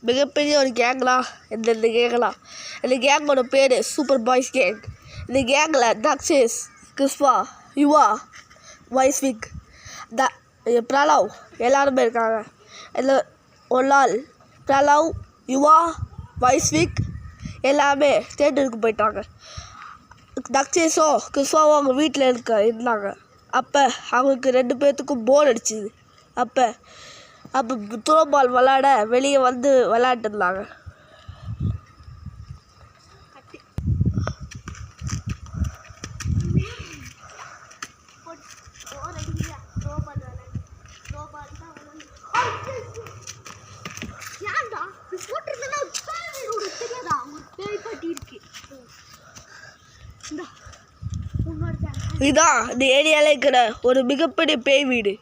மிகப்பெரிய ஒரு கேங்லாம் இந்த கேங்கெலாம். இந்த கேங்கோட பேர் சூப்பர் பாய்ஸ் கேங். இந்த கேங்கில் தக்ஷேஷ், கிறிஸ்வா, யுவா, வைஸ்விக், பிரலவ் எல்லாருமே இருக்காங்க. இதில் ஒரு நாள் பிரலவ், யுவா, வைஸ்விக் எல்லாமே தேட்டருக்கு போயிட்டாங்க. தக்ஷேஷோ கிறிஸ்வாவோ அவங்க வீட்டில் இருந்தாங்க. அப்போ அவங்களுக்கு 2 பேர்த்துக்கும் போர் அடிச்சுது. அப்போ த்ரோ பால் விளாட வெளியே வந்து விளையாட்டு இருந்தாங்க. இதான் இந்த ஏரியாவில் இருக்கிற ஒரு மிகப்பெரிய பேய் வீடு.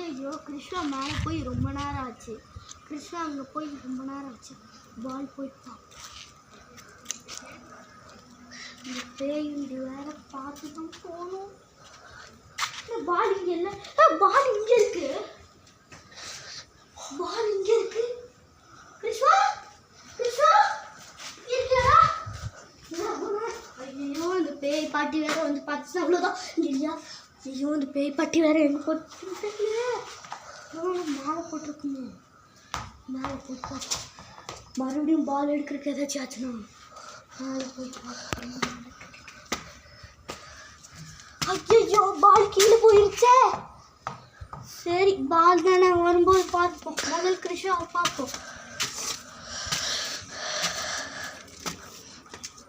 ஐயோ கிருஷ்ணா மேலே போய் ரொம்ப நேரம் ஆச்சு. கிருஷ்ணா அங்கே போய் ரொம்ப நேரம் ஆச்சு. பால் போயிட்டான். இந்த பேய் வீடு வேற பார்த்து தான் போகணும். பால் இங்கே இல்லை. பால் இங்கே இருக்கு. பால் இங்கே இருக்கு. கிருஷ்ணா கிருஷ்ணா இருக்கா? ஐயோ இந்த பேய் பாட்டி வேற வந்து பார்த்துச்சு. அவ்வளோதான் இல்லையா? ஐயோ இந்த பேய் பாட்டி வேற எங்கே போட்டு மேலே போட்டிருக்குங்க. மேலே போட்டு மறுபடியும் பால் எடுக்கிறதுக்கு ஏதாச்சும் ஆச்சுன்னா மேலே போயிட்டு ஐயோ பால் கீழே போயிருச்சே. சரி பால் தானே வரும்போது பார்ப்போம். முதல் கிருஷ்ணாவை பார்ப்போம்.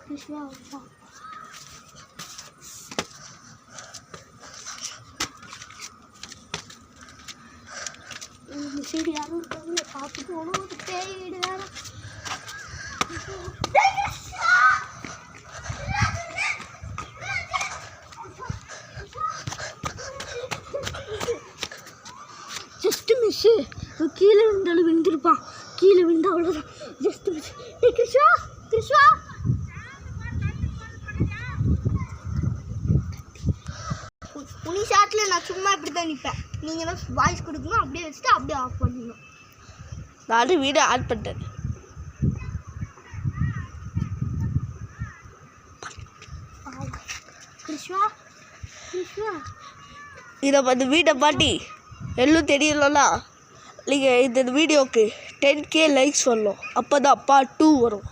கிருஷ்ணாவை பார்ப்போம். சரி யாரும் இருக்காங்க பார்த்து போகணும். ஒரு பேய் வீடு வேற. Just miss. கீழே விழுந்தாலும் விழுந்துருப்பான். கீழே விழுந்தா அவ்வளோதான். Just miss. கிருஷ்ணா கிருஷ்ணா உனி ஷாட்டில் நான் சும்மா இப்படி தான் நிற்பேன். நீங்கள் தான் வாய்ஸ் கொடுக்கணும். அப்படியே வச்சுட்டு அப்படியே ஆஃப் பண்ணிடணும். நான் வீடியோ ஆட் பண்ணிட்டேன். கிருஷ்ணா கிருஷ்ணா இதை இந்த வீட்டை பாட்டி எல்லாம் தெரியலன்னா நீங்கள் இந்த வீடியோவுக்கு 10K லைக்ஸ் வரணும். அப்போ தான் பார்ட் 2 வரும்.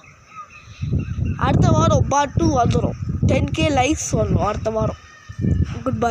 அடுத்த வாரம் பார்ட் 2 வந்துடும். 10K லைக்ஸ் வரணும் அடுத்த வாரம். Good bye.